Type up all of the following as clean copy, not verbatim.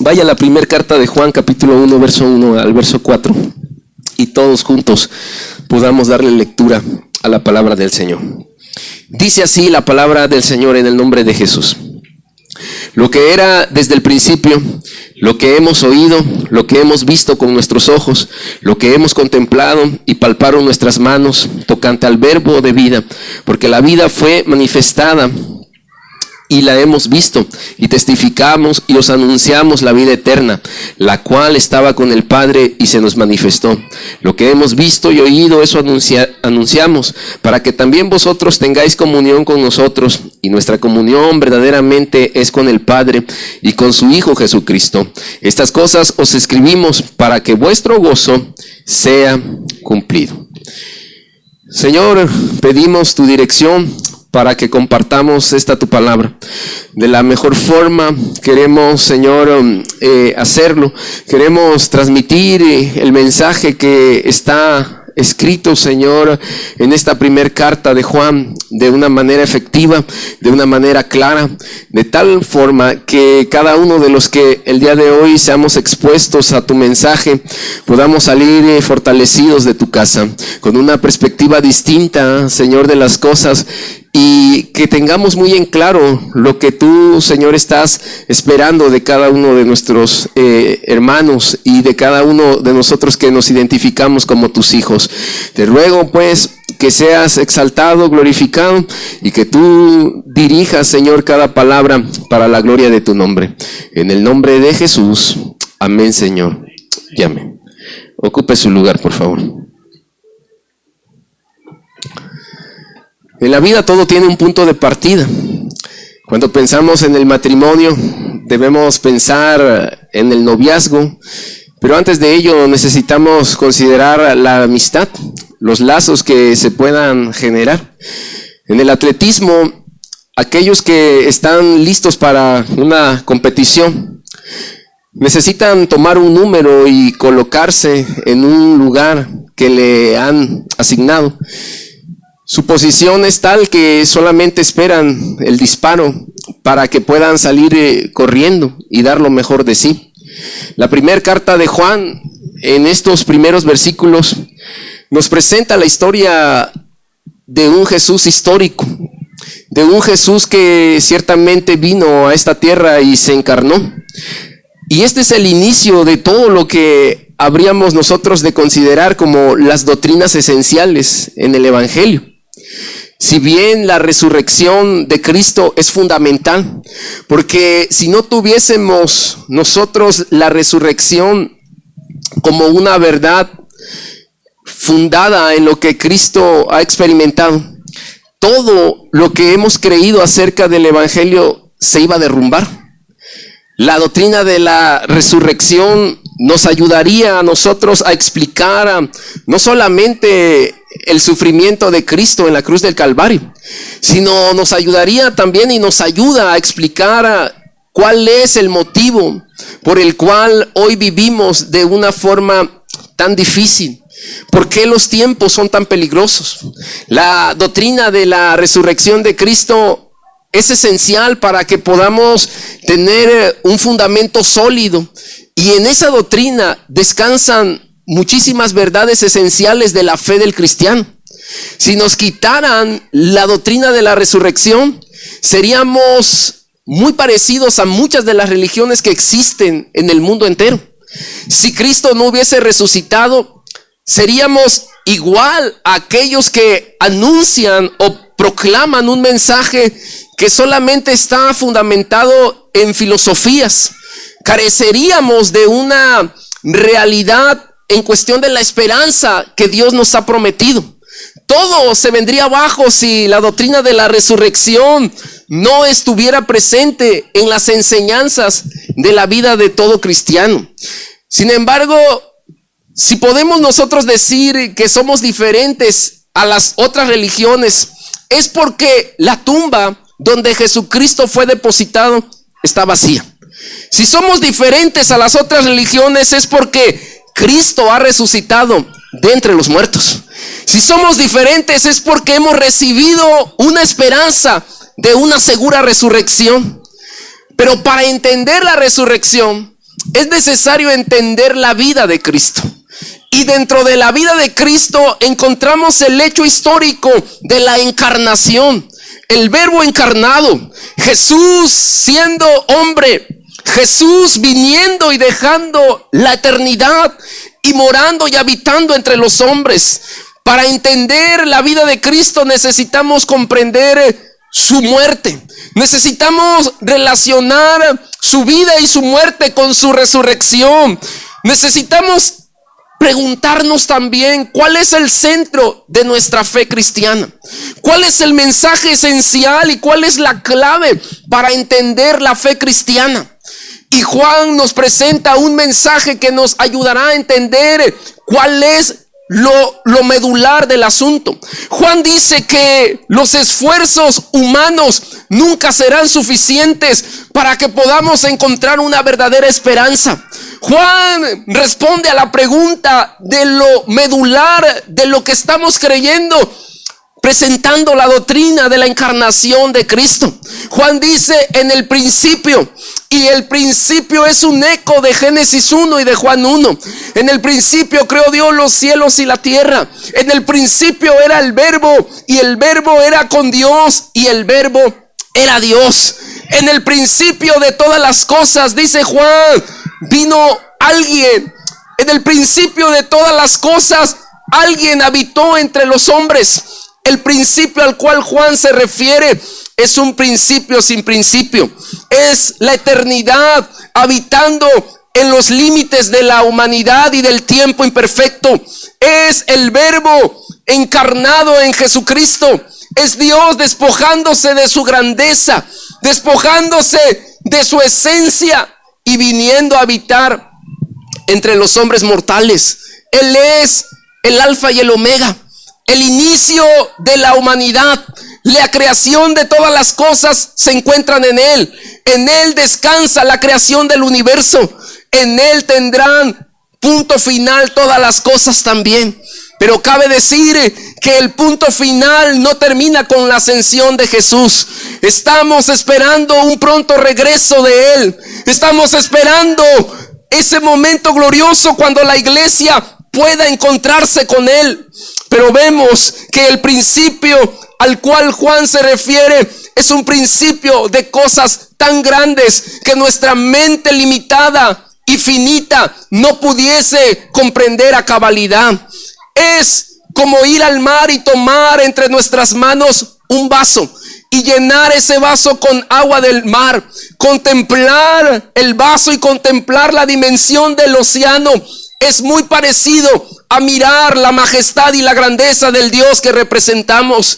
Vaya a la primera carta de Juan, capítulo 1, verso 1 al verso 4, y todos juntos podamos darle lectura a la palabra del Señor. Dice así la palabra del Señor en el nombre de Jesús. Lo que era desde el principio, lo que hemos oído, lo que hemos visto con nuestros ojos, lo que hemos contemplado y palparon nuestras manos tocante al verbo de vida, porque la vida fue manifestada y la hemos visto y testificamos y os anunciamos la vida eterna, la cual estaba con el Padre y se nos manifestó. Lo que hemos visto y oído, eso anunciamos, para que también vosotros tengáis comunión con nosotros, y nuestra comunión verdaderamente es con el Padre y con su Hijo Jesucristo. Estas cosas os escribimos para que vuestro gozo sea cumplido. Señor, pedimos tu dirección para que compartamos esta tu palabra. De la mejor forma queremos, Señor, hacerlo. Queremos transmitir el mensaje que está escrito, Señor, en esta primer carta de Juan, de una manera efectiva, de una manera clara, de tal forma que cada uno de los que el día de hoy seamos expuestos a tu mensaje, podamos salir fortalecidos de tu casa, con una perspectiva distinta, Señor, de las cosas, y que tengamos muy en claro lo que tú, Señor, estás esperando de cada uno de nuestros hermanos y de cada uno de nosotros que nos identificamos como tus hijos. Te ruego, pues, que seas exaltado, glorificado, y que tú dirijas, Señor, cada palabra para la gloria de tu nombre. En el nombre de Jesús. Amén, Señor. Y amén. Ocupe su lugar, por favor. En la vida todo tiene un punto de partida. Cuando pensamos en el matrimonio, debemos pensar en el noviazgo, pero antes de ello necesitamos considerar la amistad, los lazos que se puedan generar. En el atletismo, aquellos que están listos para una competición necesitan tomar un número y colocarse en un lugar que le han asignado. Su posición es tal que solamente esperan el disparo para que puedan salir corriendo y dar lo mejor de sí. La primera carta de Juan, en estos primeros versículos, nos presenta la historia de un Jesús histórico, de un Jesús que ciertamente vino a esta tierra y se encarnó. Y este es el inicio de todo lo que habríamos nosotros de considerar como las doctrinas esenciales en el Evangelio. Si bien la resurrección de Cristo es fundamental, porque si no tuviésemos nosotros la resurrección como una verdad fundada en lo que Cristo ha experimentado, todo lo que hemos creído acerca del Evangelio se iba a derrumbar. La doctrina de la resurrección nos ayudaría a nosotros a explicar no solamente el sufrimiento de Cristo en la cruz del Calvario, sino nos ayudaría también y nos ayuda a explicar cuál es el motivo por el cual hoy vivimos de una forma tan difícil. ¿Por qué los tiempos son tan peligrosos? La doctrina de la resurrección de Cristo es esencial para que podamos tener un fundamento sólido, y en esa doctrina descansan muchísimas verdades esenciales de la fe del cristiano. Si nos quitaran la doctrina de la resurrección, seríamos muy parecidos a muchas de las religiones que existen en el mundo entero. Si Cristo no hubiese resucitado, seríamos igual a aquellos que anuncian o proclaman un mensaje que solamente está fundamentado en filosofías. Careceríamos de una realidad en cuestión de la esperanza que Dios nos ha prometido. Todo se vendría abajo si la doctrina de la resurrección no estuviera presente en las enseñanzas de la vida de todo cristiano. Sin embargo, si podemos nosotros decir que somos diferentes a las otras religiones, es porque la tumba donde Jesucristo fue depositado está vacía. Si somos diferentes a las otras religiones, es porque Cristo ha resucitado de entre los muertos. Si somos diferentes, es porque hemos recibido una esperanza de una segura resurrección. Pero para entender la resurrección, es necesario entender la vida de Cristo. Y dentro de la vida de Cristo encontramos el hecho histórico de la encarnación. El Verbo encarnado, Jesús siendo hombre, Jesús viniendo y dejando la eternidad y morando y habitando entre los hombres. Para entender la vida de Cristo necesitamos comprender su muerte. Necesitamos relacionar su vida y su muerte con su resurrección. Necesitamos preguntarnos también cuál es el centro de nuestra fe cristiana, cuál es el mensaje esencial y cuál es la clave para entender la fe cristiana. Y Juan nos presenta un mensaje que nos ayudará a entender cuál es lo medular del asunto. Juan dice que los esfuerzos humanos nunca serán suficientes para que podamos encontrar una verdadera esperanza. Juan responde a la pregunta de lo medular de lo que estamos creyendo, presentando la doctrina de la encarnación de Cristo. Juan dice en el principio, y el principio es un eco de Génesis 1 y de Juan 1. En el principio creó Dios los cielos y la tierra. En el principio era el Verbo, y el Verbo era con Dios, y el Verbo era Dios. En el principio de todas las cosas, dice Juan, vino alguien. En el principio de todas las cosas, alguien habitó entre los hombres. El principio al cual Juan se refiere es un principio sin principio. Es la eternidad habitando en los límites de la humanidad y del tiempo imperfecto. Es el Verbo encarnado en Jesucristo. Es Dios despojándose de su grandeza, despojándose de su esencia y viniendo a habitar entre los hombres mortales. Él es el Alfa y el Omega, el inicio de la humanidad. La creación de todas las cosas se encuentran en Él. En Él descansa la creación del universo. En Él tendrán punto final todas las cosas también. Pero cabe decir que el punto final no termina con la ascensión de Jesús. Estamos esperando un pronto regreso de Él. Estamos esperando ese momento glorioso cuando la iglesia pueda encontrarse con Él. Pero vemos que el principio al cual Juan se refiere es un principio de cosas tan grandes que nuestra mente limitada y finita no pudiese comprender a cabalidad. Es como ir al mar y tomar entre nuestras manos un vaso y llenar ese vaso con agua del mar, contemplar el vaso y contemplar la dimensión del océano. Es muy parecido a mirar la majestad y la grandeza del Dios que representamos.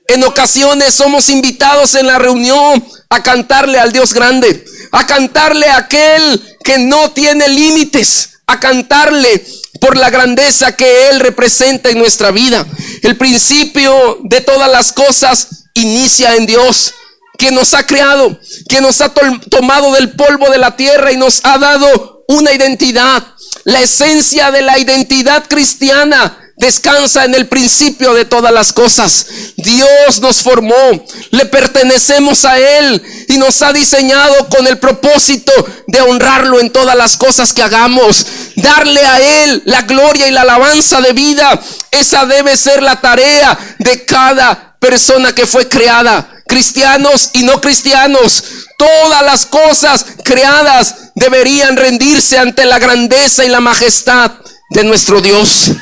En ocasiones somos invitados en la reunión a cantarle al Dios grande, a cantarle a aquel que no tiene límites, a cantarle por la grandeza que Él representa en nuestra vida. El principio de todas las cosas inicia en Dios, quien nos ha creado, quien nos ha tomado del polvo de la tierra y nos ha dado una identidad. La esencia de la identidad cristiana descansa en el principio de todas las cosas. Dios nos formó, le pertenecemos a Él y nos ha diseñado con el propósito de honrarlo en todas las cosas que hagamos, darle a Él la gloria y la alabanza de vida. Esa debe ser la tarea de cada persona que fue creada, cristianos y no cristianos. Todas las cosas creadas deberían rendirse ante la grandeza y la majestad de nuestro Dios.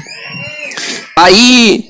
Ahí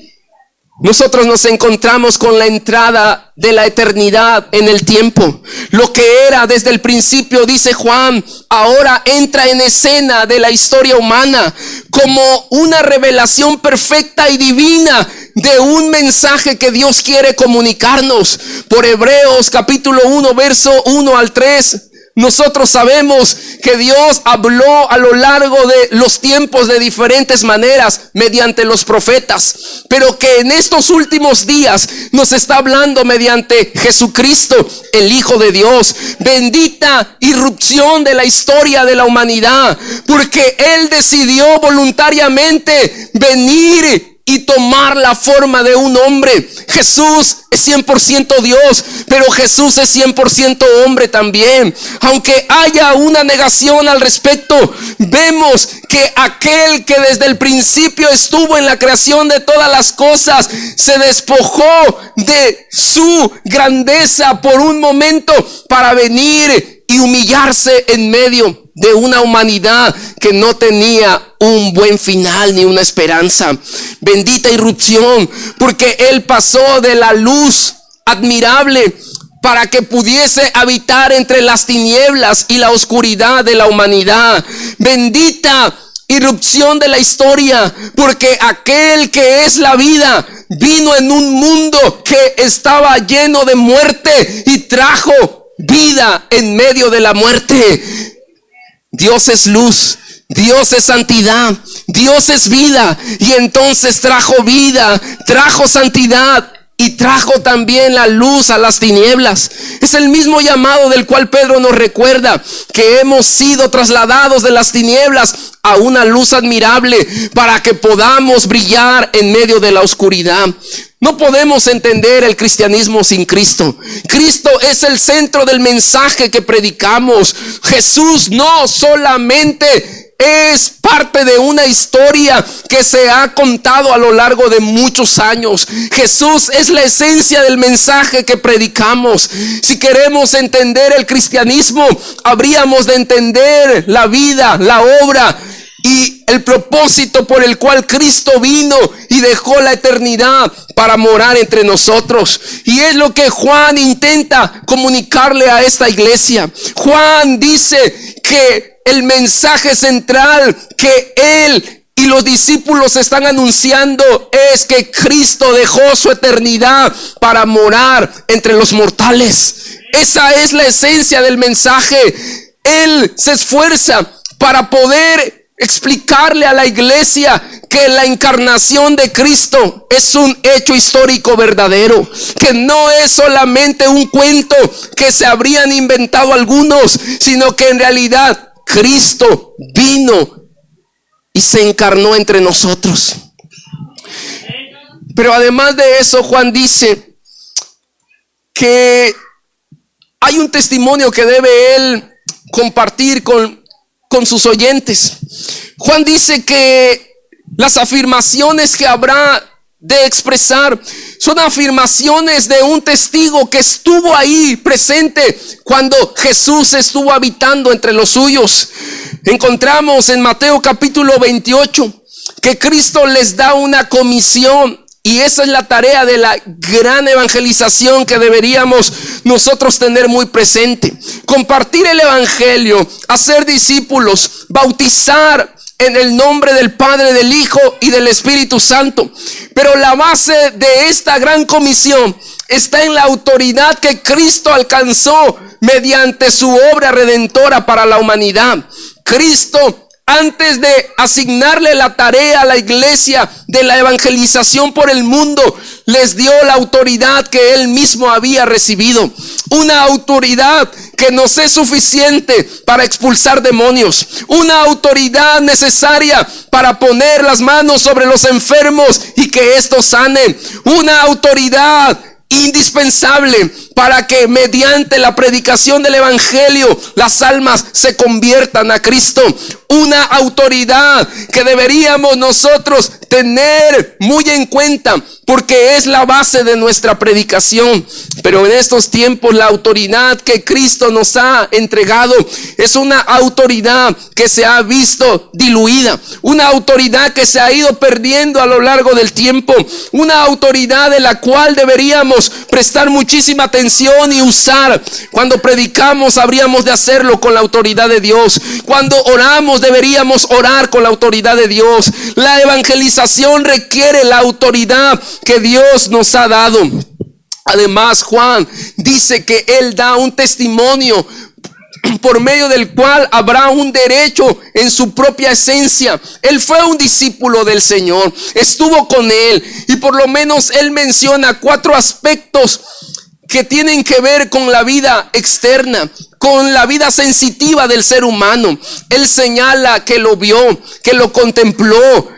nosotros nos encontramos con la entrada de la eternidad en el tiempo. Lo que era desde el principio, dice Juan, ahora entra en escena de la historia humana como una revelación perfecta y divina de un mensaje que Dios quiere comunicarnos. Por Hebreos capítulo 1, verso 1 al 3. Nosotros sabemos que Dios habló a lo largo de los tiempos de diferentes maneras mediante los profetas, pero que en estos últimos días nos está hablando mediante Jesucristo, el Hijo de Dios. Bendita irrupción de la historia de la humanidad, porque Él decidió voluntariamente venir y tomar la forma de un hombre. Jesús es 100% Dios, pero Jesús es 100% hombre también. Aunque haya una negación al respecto, vemos que aquel que desde el principio estuvo en la creación de todas las cosas, se despojó de su grandeza por un momento para venir y humillarse en medio de una humanidad que no tenía un buen final ni una esperanza. Bendita irrupción, porque Él pasó de la luz admirable para que pudiese habitar entre las tinieblas y la oscuridad de la humanidad. Bendita irrupción de la historia, porque aquel que es la vida vino en un mundo que estaba lleno de muerte y trajo vida en medio de la muerte. Dios es luz, Dios es santidad, Dios es vida, y entonces trajo vida, trajo santidad y trajo también la luz a las tinieblas. Es el mismo llamado del cual Pedro nos recuerda, que hemos sido trasladados de las tinieblas a una luz admirable para que podamos brillar en medio de la oscuridad. No podemos entender el cristianismo sin Cristo. Cristo es el centro del mensaje que predicamos. Jesús no solamente es parte de una historia que se ha contado a lo largo de muchos años. Jesús es la esencia del mensaje que predicamos. Si queremos entender el cristianismo, habríamos de entender la vida, la obra y el propósito por el cual Cristo vino y dejó la eternidad para morar entre nosotros. Y es lo que Juan intenta comunicarle a esta iglesia. Juan dice que el mensaje central que él y los discípulos están anunciando es que Cristo dejó su eternidad para morar entre los mortales. Esa es la esencia del mensaje. Él se esfuerza para poder explicarle a la iglesia que la encarnación de Cristo es un hecho histórico verdadero, que no es solamente un cuento que se habrían inventado algunos, sino que en realidad Cristo vino y se encarnó entre nosotros. Pero además de eso, Juan dice que hay un testimonio que debe él compartir con sus oyentes. Juan dice que las afirmaciones que habrá de expresar son afirmaciones de un testigo que estuvo ahí presente cuando Jesús estuvo habitando entre los suyos. Encontramos en Mateo capítulo 28 que Cristo les da una comisión, y esa es la tarea de la gran evangelización que deberíamos nosotros tener muy presente: compartir el evangelio, hacer discípulos, bautizar en el nombre del Padre, del Hijo y del Espíritu Santo. Pero la base de esta gran comisión está en la autoridad que Cristo alcanzó mediante su obra redentora para la humanidad. Cristo, antes de asignarle la tarea a la iglesia de la evangelización por el mundo, les dio la autoridad que él mismo había recibido. Una autoridad que nos es suficiente para expulsar demonios. Una autoridad necesaria para poner las manos sobre los enfermos y que estos sanen. Una autoridad indispensable para que mediante la predicación del evangelio las almas se conviertan a Cristo. Una autoridad que deberíamos nosotros tener muy en cuenta, porque es la base de nuestra predicación. Pero en estos tiempos la autoridad que Cristo nos ha entregado es una autoridad que se ha visto diluida, una autoridad que se ha ido perdiendo a lo largo del tiempo, una autoridad de la cual deberíamos prestar muchísima atención y usar. Cuando predicamos habríamos de hacerlo con la autoridad de Dios. Cuando oramos deberíamos orar con la autoridad de Dios. La evangelización requiere la autoridad que Dios nos ha dado. Además, Juan dice que él da un testimonio por medio del cual habrá un derecho en su propia esencia. Él fue un discípulo del Señor, estuvo con él, y por lo menos él menciona 4 aspectos que tienen que ver con la vida externa, con la vida sensitiva del ser humano. Él señala que lo vio, que lo contempló,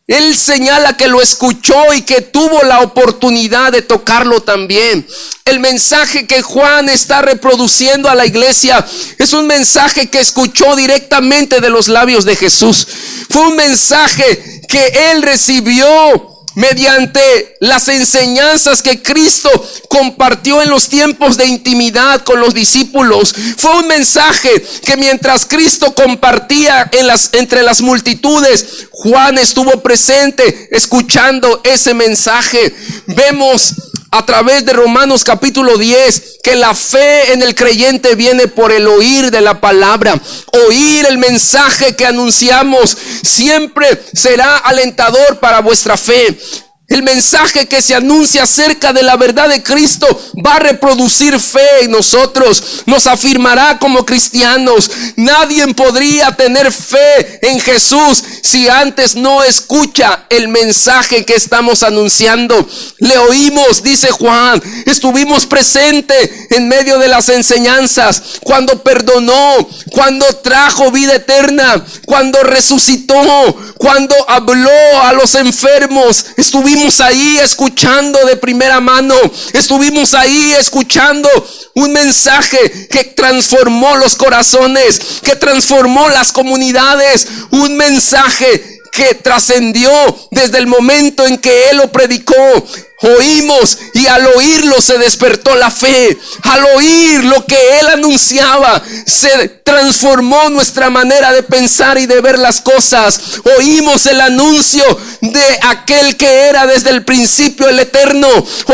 Él señala que lo escuchó y que tuvo la oportunidad de tocarlo también. El mensaje que Juan está reproduciendo a la iglesia es un mensaje que escuchó directamente de los labios de Jesús. Fue un mensaje que él recibió mediante las enseñanzas que Cristo compartió en los tiempos de intimidad con los discípulos. Fue un mensaje que mientras Cristo compartía entre las multitudes, Juan estuvo presente escuchando ese mensaje. Vemos a través de Romanos capítulo 10 que la fe en el creyente viene por el oír de la palabra. Oír el mensaje que anunciamos siempre será alentador para vuestra fe. El mensaje que se anuncia acerca de la verdad de Cristo va a reproducir fe en nosotros, nos afirmará como cristianos. Nadie podría tener fe en Jesús si antes no escucha el mensaje que estamos anunciando. Le oímos, dice Juan, estuvimos presentes en medio de las enseñanzas, cuando perdonó, cuando trajo vida eterna, cuando resucitó, cuando habló a los enfermos. Estuvimos ahí escuchando de primera mano. Estuvimos ahí escuchando un mensaje que transformó los corazones, que transformó las comunidades. Un mensaje que trascendió desde el momento en que él lo predicó. Oímos y al oírlo se despertó la fe. Al oír lo que él anunciaba, se transformó nuestra manera de pensar y de ver las cosas. Oímos el anuncio de aquel que era desde el principio el eterno.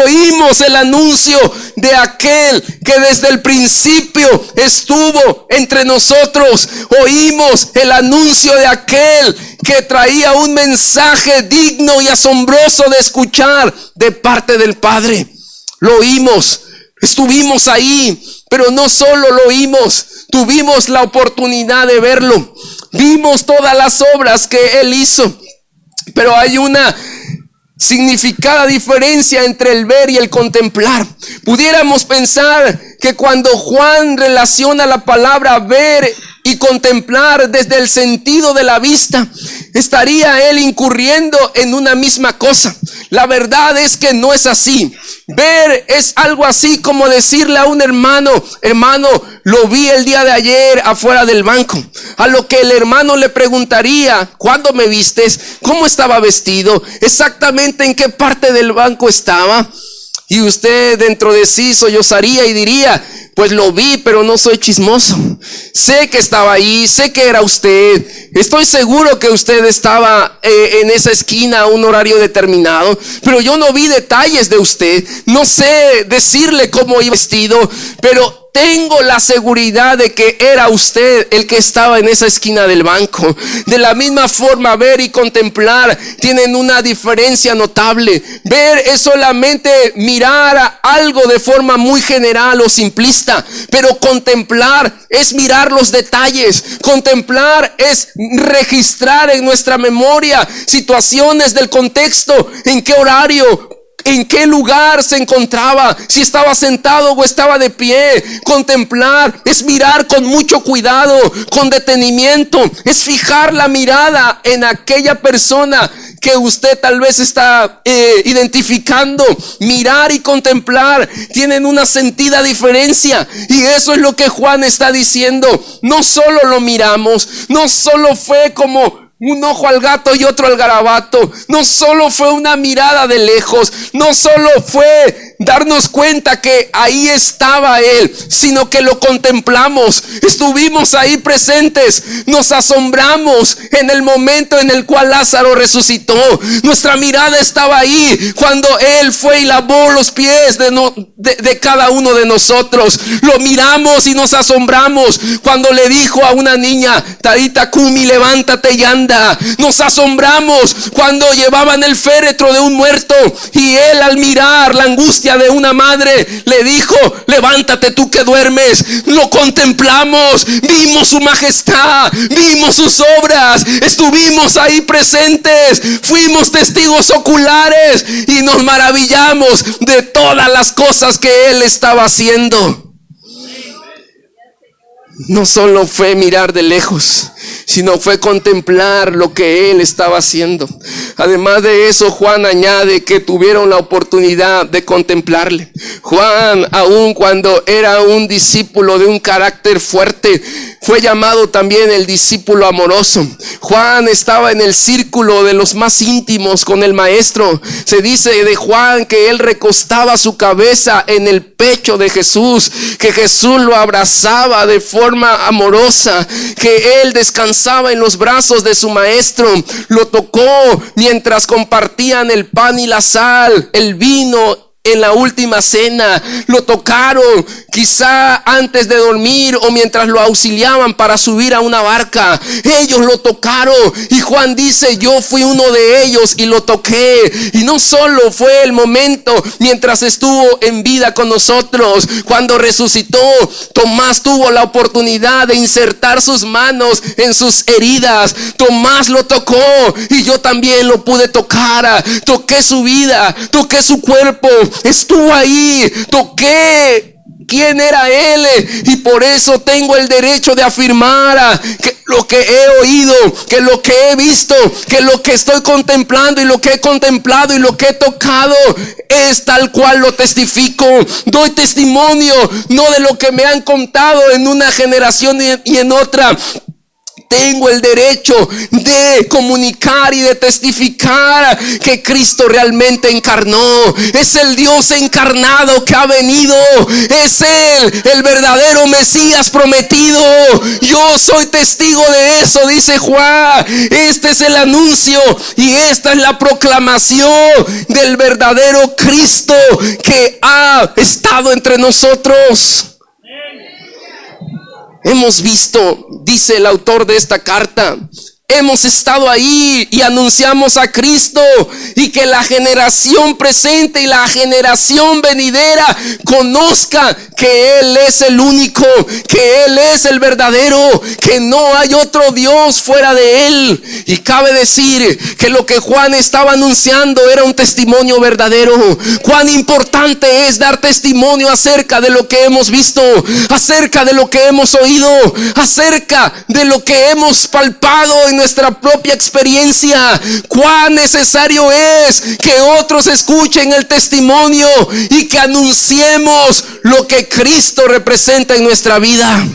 Oímos el anuncio de aquel que desde el principio estuvo entre nosotros. Oímos el anuncio de aquel que traía un mensaje digno y asombroso de escuchar de parte del Padre. Lo oímos, estuvimos ahí, pero no solo lo oímos, tuvimos la oportunidad de verlo. Vimos todas las obras que él hizo, pero hay una significada diferencia entre el ver y el contemplar. Pudiéramos pensar que cuando Juan relaciona la palabra ver y contemplar desde el sentido de la vista, estaría él incurriendo en una misma cosa. La verdad es que no es así. Ver es algo así como decirle a un hermano: hermano, lo vi el día de ayer afuera del banco. A lo que el hermano le preguntaría: ¿cuándo me vistes? ¿Cómo estaba vestido? ¿Exactamente en qué parte del banco estaba? Y usted dentro de sí sollozaría y diría: pues lo vi, pero no soy chismoso. Sé que estaba ahí, sé que era usted. Estoy seguro que usted estaba en esa esquina a un horario determinado, pero yo no vi detalles de usted. No sé decirle cómo iba vestido, pero tengo la seguridad de que era usted el que estaba en esa esquina del banco. De la misma forma, ver y contemplar tienen una diferencia notable. Ver es solamente mirar algo de forma muy general o simplista, pero contemplar es mirar los detalles. Contemplar es registrar en nuestra memoria situaciones del contexto, en qué horario, en qué lugar se encontraba, si estaba sentado o estaba de pie. Contemplar es mirar con mucho cuidado, con detenimiento. Es fijar la mirada en aquella persona que usted tal vez está identificando. Mirar y contemplar tienen una sentida diferencia, y eso es lo que Juan está diciendo. No solo lo miramos, no solo fue como un ojo al gato y otro al garabato, no solo fue una mirada de lejos, no solo fue darnos cuenta que ahí estaba él, sino que lo contemplamos. Estuvimos ahí presentes, nos asombramos en el momento en el cual Lázaro resucitó. Nuestra mirada estaba ahí cuando él fue y lavó los pies de cada uno de nosotros. Lo miramos y nos asombramos cuando le dijo a una niña: Talita Kumi, levántate y anda. Nos asombramos cuando llevaban el féretro de un muerto y él, al mirar la angustia de una madre, le dijo: levántate tú que duermes. Lo contemplamos, vimos su majestad, vimos sus obras, estuvimos ahí presentes, fuimos testigos oculares y nos maravillamos de todas las cosas que él estaba haciendo. No solo fue mirar de lejos, sino fue contemplar lo que él estaba haciendo. Además de eso, Juan añade que tuvieron la oportunidad de contemplarle. Juan, aun cuando era un discípulo de un carácter fuerte, fue llamado también el discípulo amoroso. Juan estaba en el círculo de los más íntimos con el maestro. Se dice de Juan que él recostaba su cabeza en el pecho de Jesús, que Jesús lo abrazaba de forma amorosa, que él descansaba en los brazos de su maestro, lo tocó mientras compartían el pan y la sal, el vino en la última cena, lo tocaron quizá antes de dormir o mientras lo auxiliaban para subir a una barca. Ellos lo tocaron y Juan dice: yo fui uno de ellos y lo toqué. Y no solo fue el momento mientras estuvo en vida con nosotros, cuando resucitó, Tomás tuvo la oportunidad de insertar sus manos en sus heridas. Tomás lo tocó y yo también lo pude tocar. Toqué su vida, toqué su cuerpo, estuvo ahí, toqué quién era él, y por eso tengo el derecho de afirmar que lo que he oído, que lo que he visto, que lo que estoy contemplando y lo que he contemplado y lo que he tocado es tal cual lo testifico. Doy testimonio no de lo que me han contado en una generación y en otra. Tengo el derecho de comunicar y de testificar que Cristo realmente encarnó. Es el Dios encarnado que ha venido. Es Él, el verdadero Mesías prometido. Yo soy testigo de eso, dice Juan. Este es el anuncio y esta es la proclamación del verdadero Cristo que ha estado entre nosotros. Hemos visto, dice el autor de esta carta, hemos estado ahí y anunciamos a Cristo, y que la generación presente y la generación venidera conozca que Él es el único, que Él es el verdadero, que no hay otro Dios fuera de Él. Y cabe decir que lo que Juan estaba anunciando era un testimonio verdadero. Cuán importante es dar testimonio acerca de lo que hemos visto, acerca de lo que hemos oído, acerca de lo que hemos palpado en nuestra propia experiencia. Cuán necesario es que otros escuchen el testimonio y que anunciemos lo que Cristo representa en nuestra vida.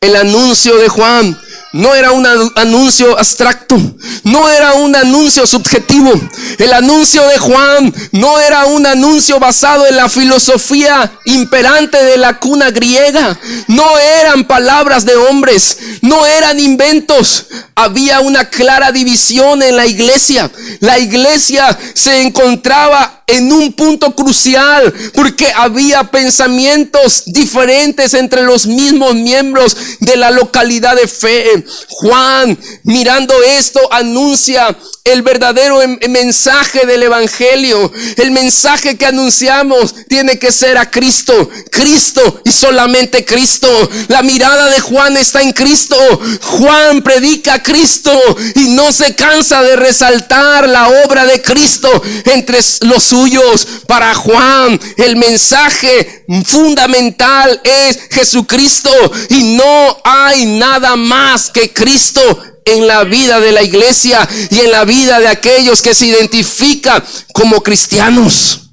El anuncio de Juan no era un anuncio abstracto, no era un anuncio subjetivo. El anuncio de Juan no era un anuncio basado en la filosofía imperante de la cuna griega. No eran palabras de hombres, no eran inventos. Había una clara división en la iglesia. La iglesia se encontraba en un punto crucial porque había pensamientos diferentes entre los mismos miembros de la localidad de fe. Juan, mirando esto, anuncia el verdadero mensaje del evangelio. El mensaje que anunciamos tiene que ser a Cristo, Cristo y solamente Cristo. La mirada de Juan está en Cristo. Juan predica a Cristo y no se cansa de resaltar la obra de Cristo entre los suyos. Para Juan, el mensaje fundamental es Jesucristo, y no hay nada más que Cristo en la vida de la iglesia y en la vida de aquellos que se identifican como cristianos.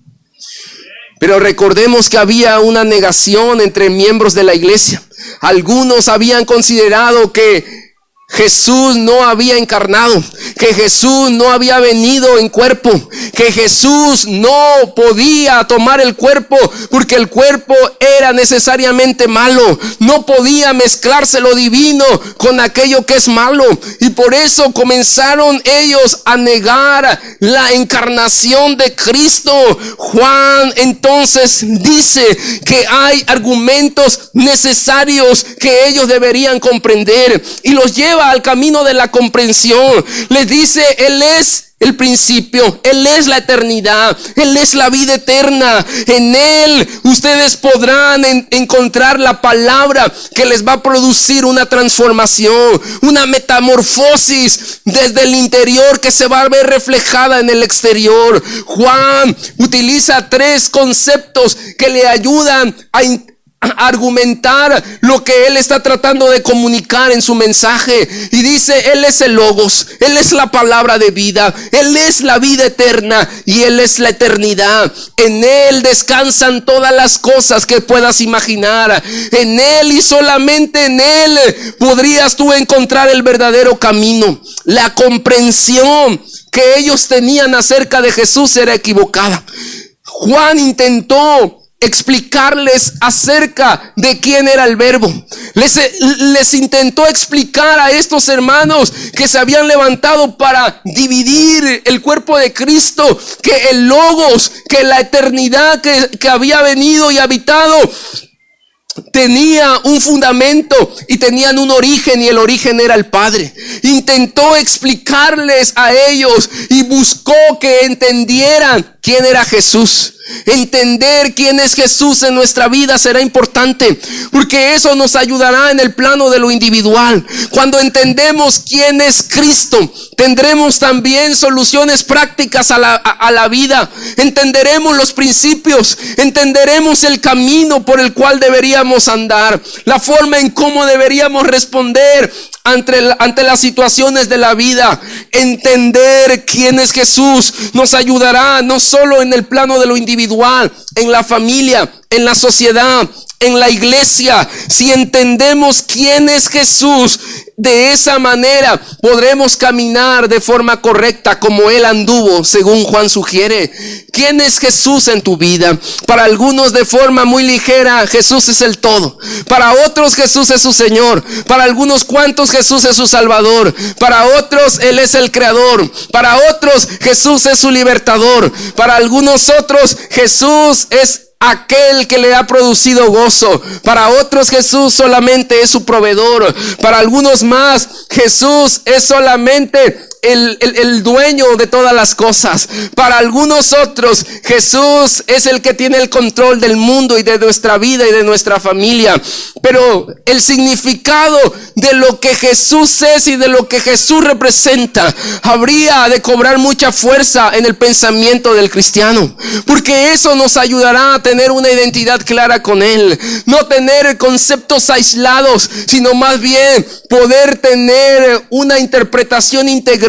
Pero recordemos que había una negación entre miembros de la iglesia. Algunos habían considerado que Jesús no había encarnado, que Jesús no había venido en cuerpo, que Jesús no podía tomar el cuerpo porque el cuerpo era necesariamente malo. No podía mezclarse lo divino con aquello que es malo, y por eso comenzaron ellos a negar la encarnación de Cristo. Juan entonces dice que hay argumentos necesarios que ellos deberían comprender, y los lleva al camino de la comprensión. Les dice: Él es el principio, Él es la eternidad, Él es la vida eterna. En Él ustedes podrán encontrar la palabra que les va a producir una transformación, una metamorfosis desde el interior que se va a ver reflejada en el exterior. Juan utiliza tres conceptos que le ayudan argumentar lo que él está tratando de comunicar en su mensaje, y dice: Él es el Logos, Él es la palabra de vida, Él es la vida eterna y Él es la eternidad. En Él descansan todas las cosas que puedas imaginar. En Él y solamente en Él podrías tú encontrar el verdadero camino. La comprensión que ellos tenían acerca de Jesús era equivocada. Juan intentó explicarles acerca de quién era el Verbo. Les intentó explicar a estos hermanos que se habían levantado para dividir el cuerpo de Cristo, que el Logos, que la eternidad que había venido y habitado tenía un fundamento y tenían un origen, y el origen era el Padre. Intentó explicarles a ellos y buscó que entendieran quién era Jesús. Entender quién es Jesús en nuestra vida será importante, porque eso nos ayudará en el plano de lo individual. Cuando entendemos quién es Cristo, tendremos también soluciones prácticas a la vida. Entenderemos los principios, entenderemos el camino por el cual deberíamos andar, la forma en cómo deberíamos responder ante las situaciones de la vida. Entender quién es Jesús nos ayudará no solo en el plano de lo individual, en la familia, en la sociedad, en la iglesia. Si entendemos quién es Jesús, de esa manera podremos caminar de forma correcta como Él anduvo, según Juan sugiere. ¿Quién es Jesús en tu vida? Para algunos, de forma muy ligera, Jesús es el todo. Para otros, Jesús es su Señor. Para algunos cuantos, Jesús es su Salvador. Para otros, Él es el Creador. Para otros, Jesús es su libertador. Para algunos otros, Jesús es aquel que le ha producido gozo. Para otros, Jesús solamente es su proveedor. Para algunos más, Jesús es solamente el dueño de todas las cosas. Para algunos otros, Jesús es el que tiene el control del mundo y de nuestra vida y de nuestra familia. Pero el significado de lo que Jesús es y de lo que Jesús representa habría de cobrar mucha fuerza en el pensamiento del cristiano, porque eso nos ayudará a tener una identidad clara con Él. No tener conceptos aislados, sino más bien poder tener una interpretación integral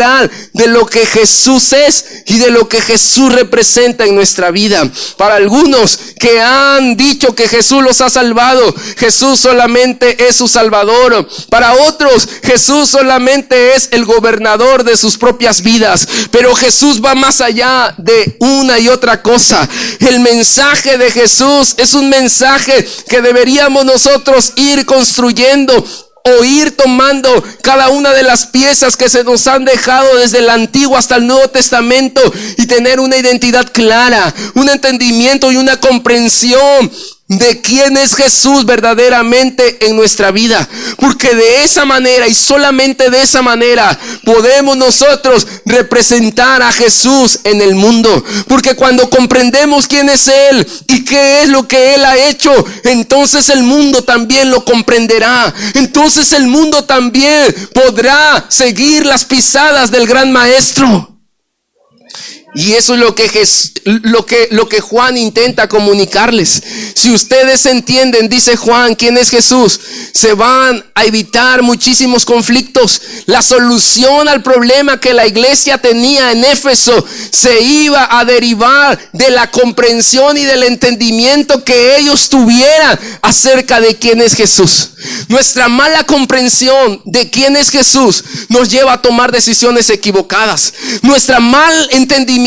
de lo que Jesús es y de lo que Jesús representa en nuestra vida. Para algunos que han dicho que Jesús los ha salvado, Jesús solamente es su Salvador. Para otros, Jesús solamente es el gobernador de sus propias vidas. Pero Jesús va más allá de una y otra cosa. El mensaje de Jesús es un mensaje que deberíamos nosotros ir construyendo o ir tomando cada una de las piezas que se nos han dejado desde el Antiguo hasta el Nuevo Testamento, y tener una identidad clara, un entendimiento y una comprensión de quién es Jesús verdaderamente en nuestra vida. Porque de esa manera y solamente de esa manera podemos nosotros representar a Jesús en el mundo. Porque cuando comprendemos quién es Él y qué es lo que Él ha hecho, entonces el mundo también lo comprenderá. Entonces el mundo también podrá seguir las pisadas del gran maestro. Y eso es lo que Juan intenta comunicarles. Si ustedes entienden, dice Juan, quién es Jesús, se van a evitar muchísimos conflictos. La solución al problema que la iglesia tenía en Éfeso se iba a derivar de la comprensión y del entendimiento que ellos tuvieran acerca de quién es Jesús. Nuestra mala comprensión de quién es Jesús nos lleva a tomar decisiones equivocadas. Nuestro mal entendimiento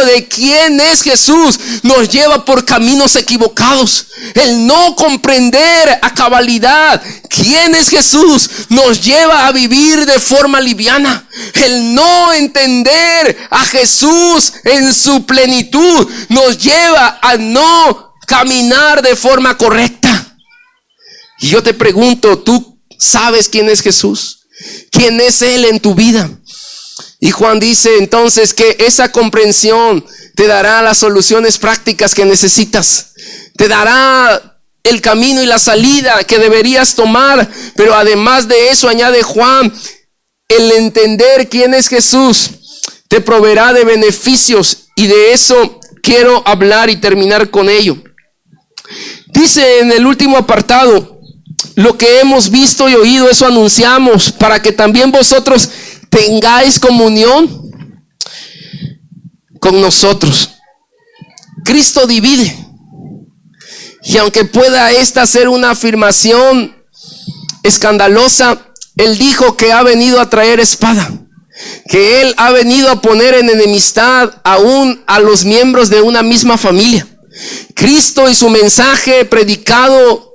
de quién es Jesús nos lleva por caminos equivocados. El no comprender a cabalidad quién es Jesús nos lleva a vivir de forma liviana. El no entender a Jesús en su plenitud nos lleva a no caminar de forma correcta. Y yo te pregunto, ¿tú sabes quién es Jesús? ¿Quién es Él en tu vida? Y Juan dice entonces que esa comprensión te dará las soluciones prácticas que necesitas. Te dará el camino y la salida que deberías tomar. Pero además de eso, añade Juan, el entender quién es Jesús te proveerá de beneficios. Y de eso quiero hablar y terminar con ello. Dice en el último apartado: lo que hemos visto y oído, eso anunciamos, para que también vosotros tengáis comunión con nosotros. Cristo divide. Y aunque pueda esta ser una afirmación escandalosa, Él dijo que ha venido a traer espada, que Él ha venido a poner en enemistad aún a los miembros de una misma familia. Cristo y su mensaje predicado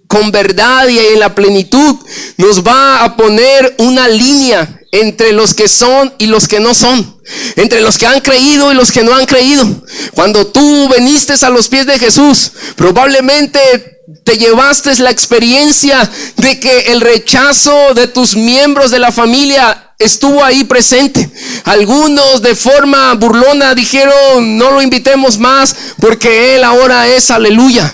con verdad y en la plenitud nos va a poner una línea entre los que son y los que no son, entre los que han creído y los que no han creído. Cuando tú viniste a los pies de Jesús, probablemente te llevaste la experiencia de que el rechazo de tus miembros de la familia estuvo ahí presente. Algunos de forma burlona dijeron: no lo invitemos más porque él ahora es aleluya.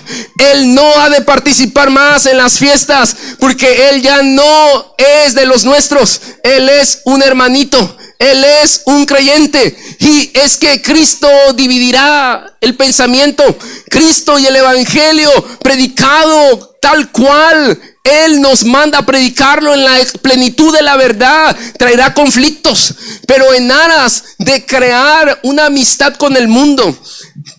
Él no ha de participar más en las fiestas porque él ya no es de los nuestros. Él es un hermanito. Él es un creyente. Y es que Cristo dividirá el pensamiento. Cristo y el evangelio predicado tal cual Él nos manda a predicarlo en la plenitud de la verdad traerá conflictos, pero en aras de crear una amistad con el mundo,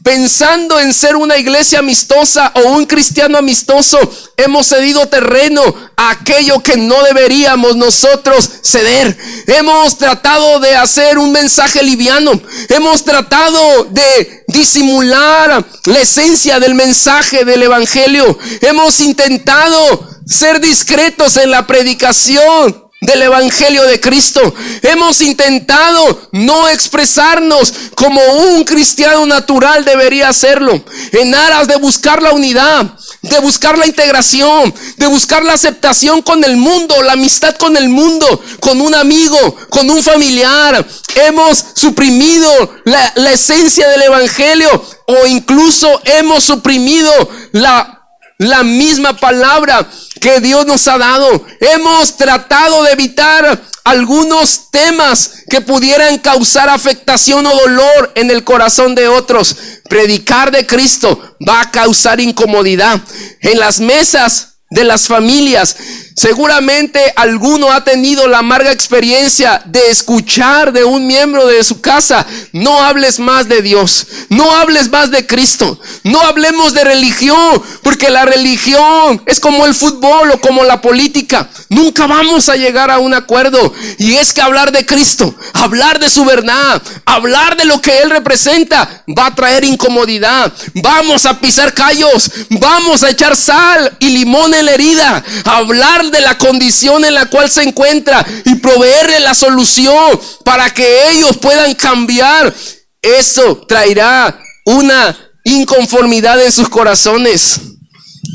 pensando en ser una iglesia amistosa o un cristiano amistoso, hemos cedido terreno a aquello que no deberíamos nosotros ceder. Hemos tratado de hacer un mensaje liviano. Hemos tratado de disimular la esencia del mensaje del evangelio. Hemos intentado ser discretos en la predicación del evangelio de Cristo. Hemos intentado no expresarnos como un cristiano natural debería hacerlo, en aras de buscar la unidad, de buscar la integración, de buscar la aceptación con el mundo, la amistad con el mundo, con un amigo, con un familiar. Hemos suprimido la esencia del evangelio, o incluso hemos suprimido la misma palabra que Dios nos ha dado. Hemos tratado de evitar algunos temas que pudieran causar afectación o dolor en el corazón de otros. Predicar de Cristo va a causar incomodidad en las mesas de las familias. Seguramente alguno ha tenido la amarga experiencia de escuchar de un miembro de su casa: no hables más de Dios, no hables más de Cristo, no hablemos de religión, porque la religión es como el fútbol o como la política, nunca vamos a llegar a un acuerdo. Y es que hablar de Cristo, hablar de su verdad, hablar de lo que Él representa va a traer incomodidad. Vamos a pisar callos, vamos a echar sal y limón en la herida, hablar de la condición en la cual se encuentra y proveerle la solución para que ellos puedan cambiar. Eso traerá una inconformidad en sus corazones.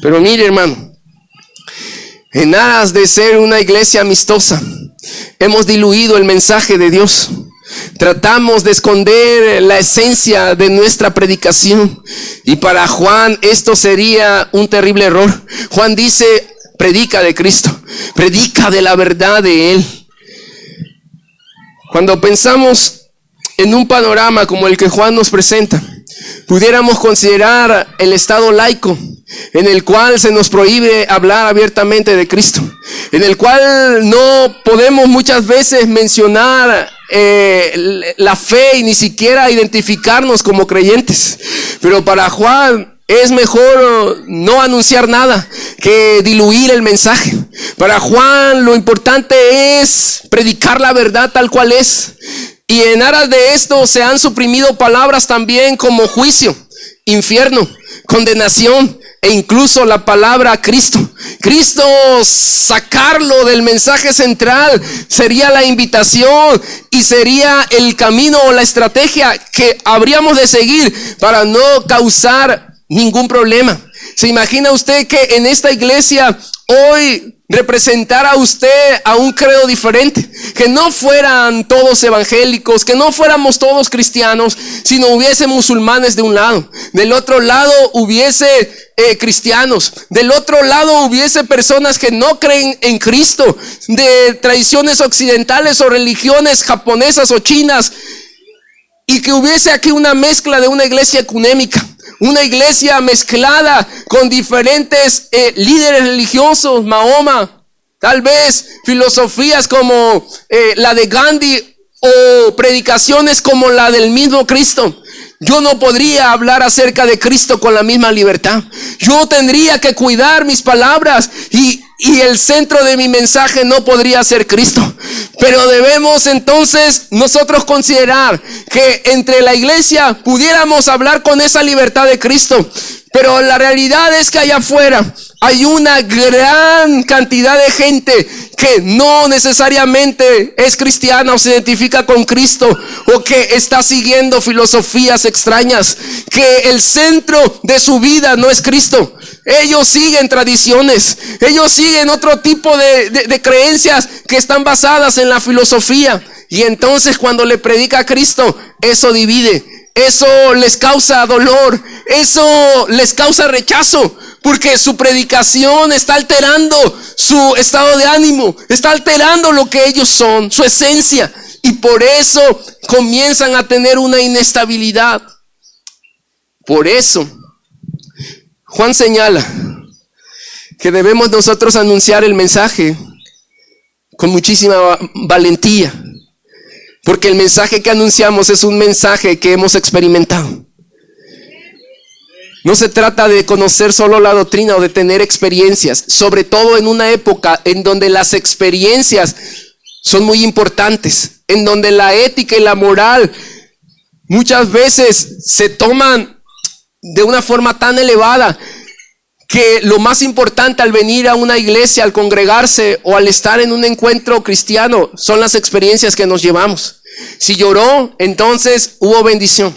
Pero mire, hermano, en aras de ser una iglesia amistosa, hemos diluido el mensaje de Dios. Tratamos de esconder la esencia de nuestra predicación, y para Juan esto sería un terrible error. Juan dice: predica de Cristo, predica de la verdad de Él. Cuando pensamos en un panorama como el que Juan nos presenta, pudiéramos considerar el estado laico, en el cual se nos prohíbe hablar abiertamente de Cristo, en el cual no podemos muchas veces mencionar la fe y ni siquiera identificarnos como creyentes. Pero para Juan es mejor no anunciar nada que diluir el mensaje. Para Juan lo importante es predicar la verdad tal cual es. Y en aras de esto se han suprimido palabras también como juicio, infierno, condenación e incluso la palabra Cristo. Cristo, sacarlo del mensaje central sería la invitación y sería el camino o la estrategia que habríamos de seguir para no causar ningún problema. ¿Se imagina usted que en esta iglesia hoy representara usted a un credo diferente? Que no fueran todos evangélicos, que no fuéramos todos cristianos, sino hubiese musulmanes de un lado, del otro lado hubiese cristianos, del otro lado hubiese personas que no creen en Cristo, de tradiciones occidentales o religiones japonesas o chinas, y que hubiese aquí una mezcla de una iglesia ecuménica, una iglesia mezclada con diferentes líderes religiosos, Mahoma, tal vez filosofías como la de Gandhi o predicaciones como la del mismo Cristo. Yo no podría hablar acerca de Cristo con la misma libertad. Yo tendría que cuidar mis palabras y el centro de mi mensaje no podría ser Cristo. Pero debemos entonces nosotros considerar que entre la iglesia pudiéramos hablar con esa libertad de Cristo. Pero la realidad es que allá afuera hay una gran cantidad de gente que no necesariamente es cristiana o se identifica con Cristo, o que está siguiendo filosofías extrañas, que el centro de su vida no es Cristo. Ellos siguen tradiciones, ellos siguen otro tipo de creencias que están basadas en la filosofía. Y entonces cuando le predica a Cristo, eso divide, eso les causa dolor, eso les causa rechazo, porque su predicación está alterando su estado de ánimo, está alterando lo que ellos son, su esencia, y por eso comienzan a tener una inestabilidad. Por eso Juan señala que debemos nosotros anunciar el mensaje con muchísima valentía, porque el mensaje que anunciamos es un mensaje que hemos experimentado. No se trata de conocer solo la doctrina o de tener experiencias, sobre todo en una época en donde las experiencias son muy importantes, en donde la ética y la moral muchas veces se toman de una forma tan elevada que lo más importante al venir a una iglesia, al congregarse o al estar en un encuentro cristiano son las experiencias que nos llevamos. Si lloró, entonces hubo bendición.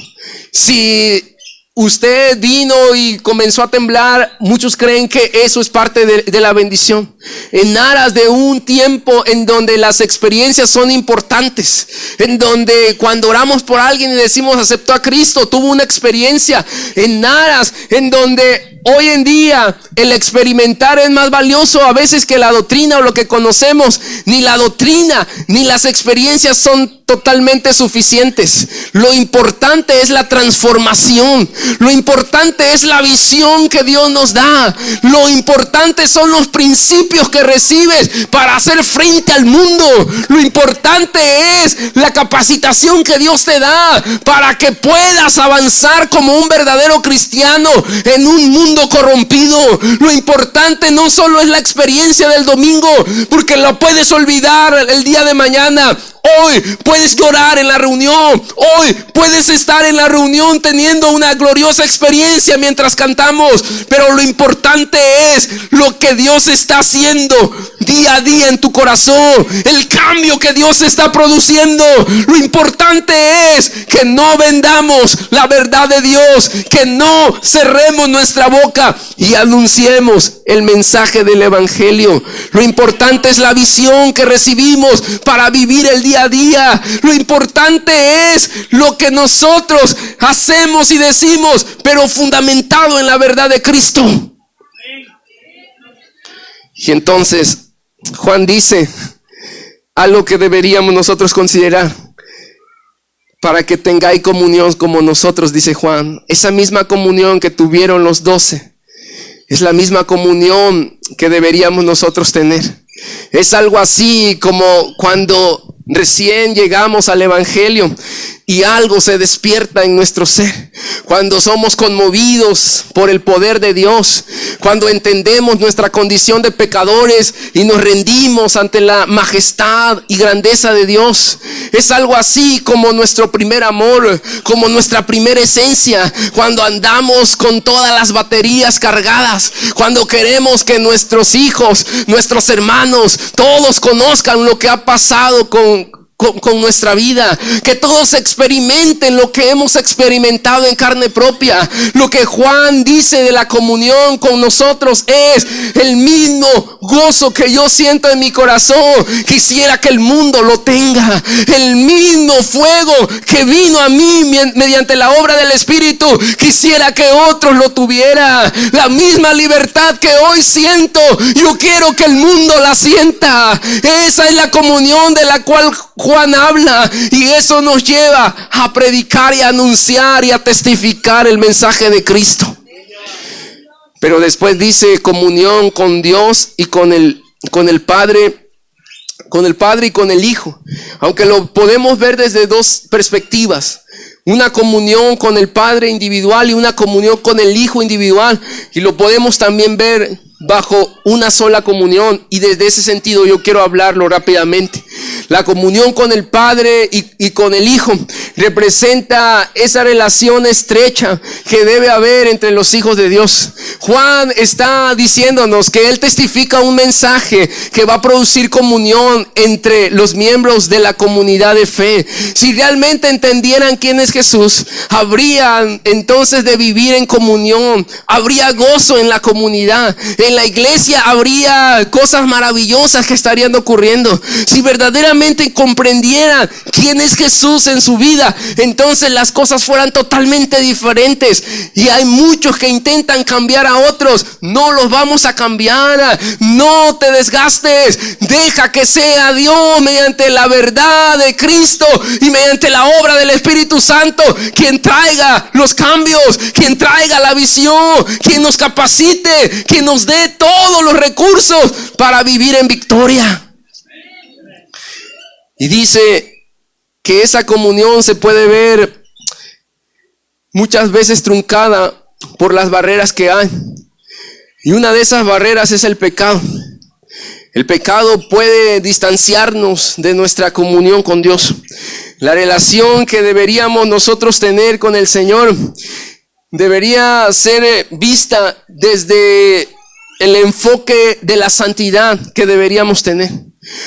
Si usted vino y comenzó a temblar, muchos creen que eso es parte de la bendición. En aras de un tiempo en donde las experiencias son importantes, en donde cuando oramos por alguien y decimos aceptó a Cristo, tuvo una experiencia, en aras en donde hoy en día el experimentar es más valioso a veces que la doctrina o lo que conocemos. Ni la doctrina ni las experiencias son totalmente suficientes. Lo importante es la transformación. Lo importante es la visión que Dios nos da. Lo importante son los principios que recibes para hacer frente al mundo. Lo importante es la capacitación que Dios te da para que puedas avanzar como un verdadero cristiano en un mundo corrompido. Lo importante no solo es la experiencia del domingo, porque lo puedes olvidar el día de mañana. Hoy puedes llorar en la reunión. Hoy puedes estar en la reunión teniendo una gloriosa experiencia mientras cantamos. Pero lo importante es lo que Dios está haciendo día a día en tu corazón. El cambio que Dios está produciendo. Lo importante es que no vendamos la verdad de Dios. Que no cerremos nuestra boca y anunciemos el mensaje del evangelio. Lo importante es la visión que recibimos para vivir el día a día. Lo importante es lo que nosotros hacemos y decimos, pero fundamentado en la verdad de Cristo. Y entonces Juan dice algo que deberíamos nosotros considerar para que tengáis comunión como nosotros, dice Juan. Esa misma comunión que tuvieron los 12 es la misma comunión que deberíamos nosotros tener. Es algo así como cuando recién llegamos al evangelio y algo se despierta en nuestro ser. Cuando somos conmovidos por el poder de Dios, cuando entendemos nuestra condición de pecadores y nos rendimos ante la majestad y grandeza de Dios. Es algo así como nuestro primer amor, como nuestra primera esencia, cuando andamos con todas las baterías cargadas, cuando queremos que nuestros hijos, nuestros hermanos, todos conozcan lo que ha pasado con nuestra vida, que todos experimenten lo que hemos experimentado en carne propia. Lo que Juan dice de la comunión con nosotros es el mismo gozo que yo siento en mi corazón. Quisiera que el mundo lo tenga. El mismo fuego que vino a mí mediante la obra del Espíritu, quisiera que otros lo tuvieran. La misma libertad que hoy siento, yo quiero que el mundo la sienta. Esa es la comunión de la cual Juan Juan habla y eso nos lleva a predicar y a anunciar y a testificar el mensaje de Cristo. Pero después dice comunión con Dios y con el Padre y con el Hijo. Aunque lo podemos ver desde dos perspectivas. Una comunión con el Padre individual y una comunión con el Hijo individual. Y lo podemos también ver bajo una sola comunión. Y desde ese sentido yo quiero hablarlo rápidamente. La comunión con el Padre y con el Hijo representa esa relación estrecha que debe haber entre los hijos de Dios. Juan está diciéndonos que él testifica un mensaje que va a producir comunión entre los miembros de la comunidad de fe. Si realmente entendieran quién es Jesús, habrían entonces de vivir en comunión, habría gozo en la comunidad, en la iglesia habría cosas maravillosas que estarían ocurriendo. Si verdaderamente comprendieran quién es Jesús en su vida, entonces las cosas fueran totalmente diferentes. Y hay muchos que intentan cambiar a otros. No los vamos a cambiar. No te desgastes. Deja que sea Dios mediante la verdad de Cristo y mediante la obra del Espíritu Santo quien traiga los cambios, quien traiga la visión, quien nos capacite, quien nos dé todos los recursos para vivir en victoria. Y dice que esa comunión se puede ver muchas veces truncada por las barreras que hay. Y una de esas barreras es el pecado. El pecado puede distanciarnos de nuestra comunión con Dios. La relación que deberíamos nosotros tener con el Señor debería ser vista desde el enfoque de la santidad que deberíamos tener.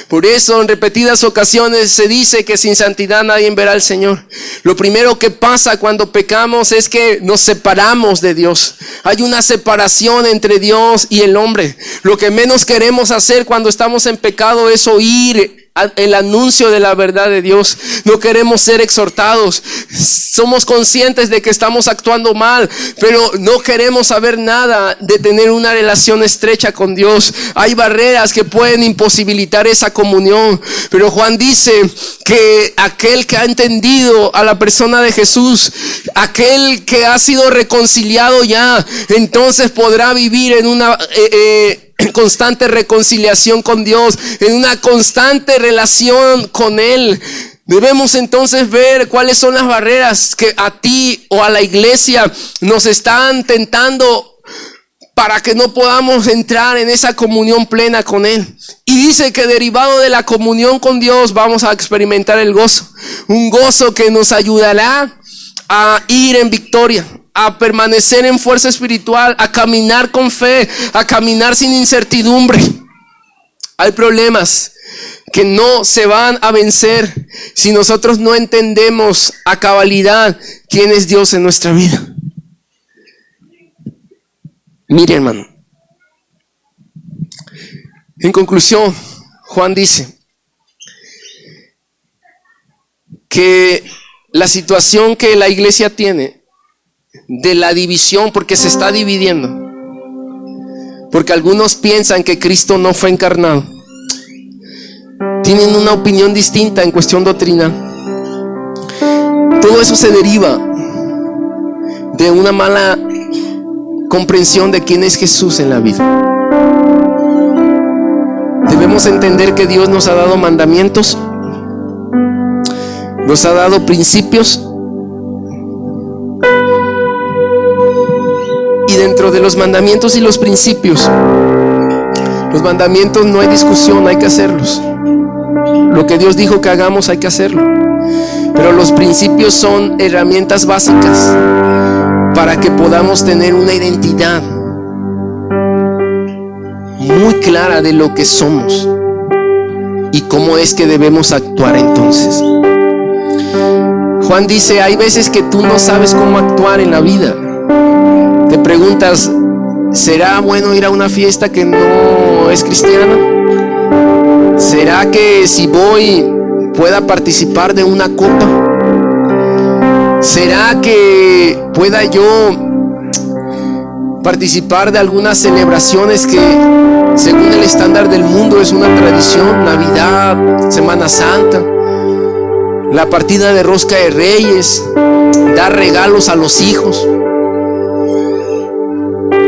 Por eso en repetidas ocasiones se dice que sin santidad nadie verá al Señor. Lo primero que pasa cuando pecamos es que nos separamos de Dios. Hay una separación entre Dios y el hombre. Lo que menos queremos hacer cuando estamos en pecado es oír el anuncio de la verdad de Dios. No queremos ser exhortados. Somos conscientes de que estamos actuando mal, pero no queremos saber nada de tener una relación estrecha con Dios. Hay barreras que pueden imposibilitar esa comunión, pero Juan dice que aquel que ha entendido a la persona de Jesús, aquel que ha sido reconciliado ya, entonces podrá vivir en una constante reconciliación con Dios, en una constante relación con Él. Debemos entonces ver cuáles son las barreras que a ti o a la iglesia nos están tentando para que no podamos entrar en esa comunión plena con Él. Y dice que derivado de la comunión con Dios vamos a experimentar el gozo, un gozo que nos ayudará a ir en victoria, a permanecer en fuerza espiritual, a caminar con fe, a caminar sin incertidumbre. Hay problemas que no se van a vencer si nosotros no entendemos a cabalidad quién es Dios en nuestra vida. Mire, hermano, en conclusión, Juan dice que la situación que la iglesia tiene de la división, porque se está dividiendo, porque algunos piensan que Cristo no fue encarnado, tienen una opinión distinta en cuestión doctrinal. Todo eso se deriva de una mala comprensión de quién es Jesús en la vida. Debemos entender que Dios nos ha dado mandamientos, nos ha dado principios, y dentro de los mandamientos y los principios, los mandamientos no hay discusión, hay que hacerlos. Lo que Dios dijo que hagamos hay que hacerlo. Pero los principios son herramientas básicas para que podamos tener una identidad muy clara de lo que somos y cómo es que debemos actuar entonces. Juan dice, hay veces que tú no sabes cómo actuar en la vida. Te preguntas, ¿será bueno ir a una fiesta que no es cristiana? ¿Será que si voy pueda participar de una copa? ¿Será que pueda yo participar de algunas celebraciones que según el estándar del mundo es una tradición? Navidad, Semana Santa. la partida de rosca de Reyes, dar regalos a los hijos.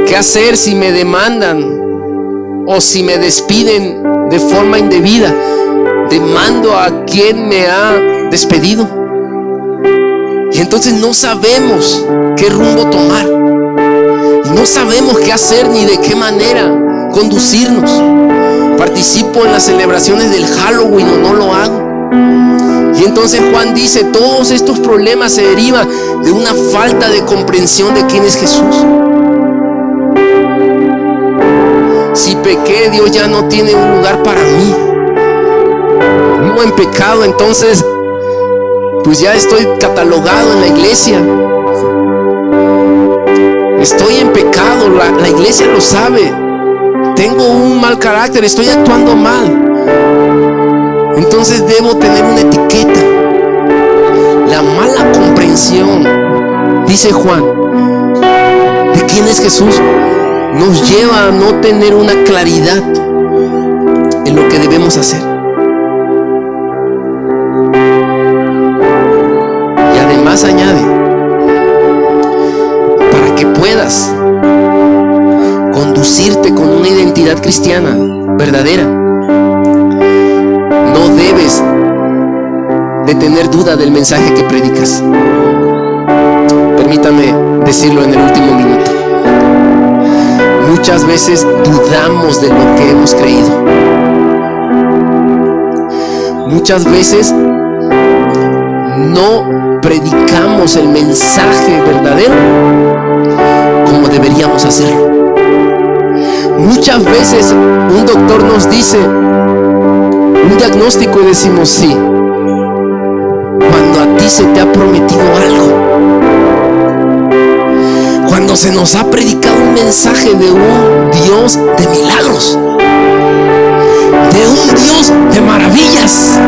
¿Qué hacer si me demandan o si me despiden de forma indebida? Demando a quien me ha despedido. Y entonces no sabemos qué rumbo tomar. Y no sabemos qué hacer ni de qué manera conducirnos. Participo en las celebraciones del Halloween o no lo hago. Y entonces Juan dice, todos estos problemas se derivan de una falta de comprensión de quién es Jesús. Si pequé, Dios ya no tiene un lugar para mí. Vivo en pecado, entonces pues ya estoy catalogado en la iglesia. Estoy en pecado, la iglesia lo sabe. Tengo un mal carácter, estoy actuando mal. Entonces debo tener una etiqueta. La mala comprensión, dice Juan, de quién es Jesús, nos lleva a no tener una claridad en lo que debemos hacer. Y además añade, para que puedas conducirte con una identidad cristiana verdadera, no debes de tener duda del mensaje que predicas. Permítame decirlo en el último minuto. Muchas veces dudamos de lo que hemos creído. Muchas veces no predicamos el mensaje verdadero como deberíamos hacerlo. Muchas veces un doctor nos dice un diagnóstico y decimos sí, cuando a ti se te ha prometido algo. Cuando se nos ha predicado un mensaje de un Dios de milagros, de un Dios de maravillas.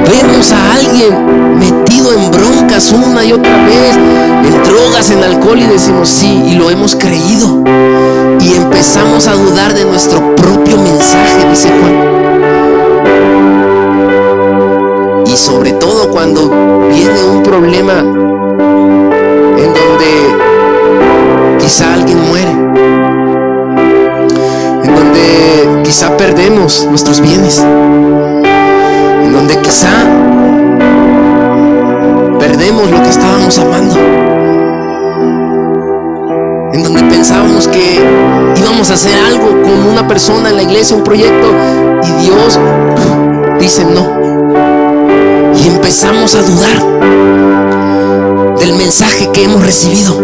Vemos a alguien metido en broncas una y otra vez, en drogas, en alcohol, y decimos sí, y lo hemos creído. Y empezamos a dudar de nuestro propio mensaje, dice Juan. Y sobre todo cuando viene un problema en donde quizá alguien muere, en donde quizá perdemos nuestros bienes, en donde quizá perdemos lo que estábamos amando, en donde pensábamos que íbamos a hacer algo con una persona en la iglesia, un proyecto, y Dios dice no. Y empezamos a dudar del mensaje que hemos recibido.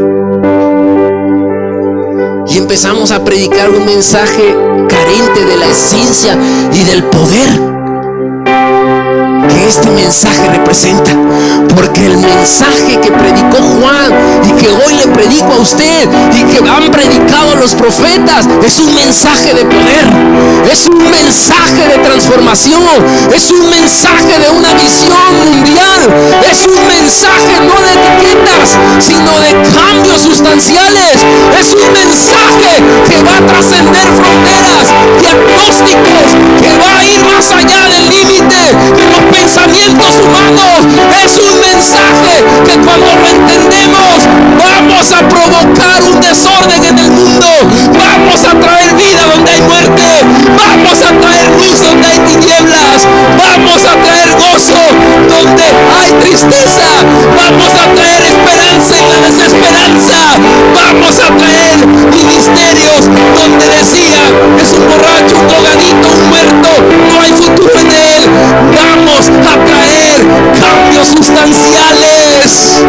Y empezamos a predicar un mensaje carente de la esencia y del poder que este mensaje representa. Porque el mensaje que predicó Juan y que hoy le predico a usted y que han predicado los profetas es un mensaje de poder, es un mensaje de transformación, es un mensaje de una visión mundial, es un mensaje no de etiquetas sino de cambios sustanciales, es un mensaje que va a trascender fronteras, diagnósticos, que va a ir más allá del límite de los pensamientos humanos. Es un mensaje que cuando lo entendemos vamos a provocar un desorden en el mundo, vamos a traer vida donde hay muerte, vamos a traer luz donde hay tinieblas, vamos a traer gozo donde hay tristeza, vamos a traer esperanza en la desesperanza, vamos a traer ministerios donde decían es un borracho, un drogadito, un muerto, no hay futuro en él. Vamos a traer cambios sustanciales.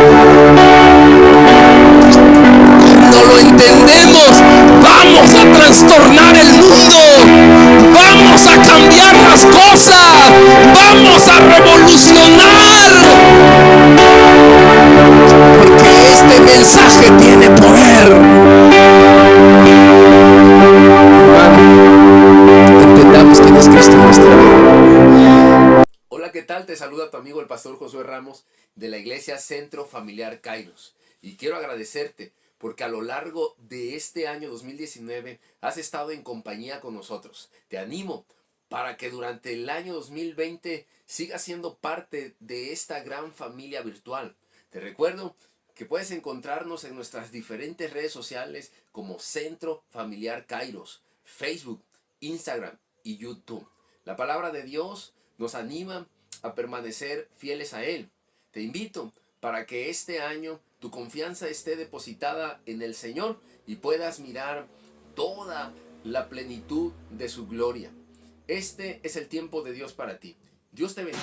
Cuando lo entendemos, vamos a trastornar el mundo, vamos a cambiar las cosas, vamos a revolucionar, porque este mensaje tiene poder. Entendamos quién es Cristo en nuestra vida. Hola, ¿qué tal? Te saluda tu amigo el pastor Josué Ramos de la Iglesia Centro Familiar Kairos. Y quiero agradecerte porque a lo largo de este año 2019 has estado en compañía con nosotros. Te animo para que durante el año 2020 sigas siendo parte de esta gran familia virtual. Te recuerdo que puedes encontrarnos en nuestras diferentes redes sociales como Centro Familiar Kairos, Facebook, Instagram y YouTube. La palabra de Dios nos anima a permanecer fieles a Él. Te invito para que este año tu confianza esté depositada en el Señor y puedas mirar toda la plenitud de su gloria. Este es el tiempo de Dios para ti. Dios te bendiga.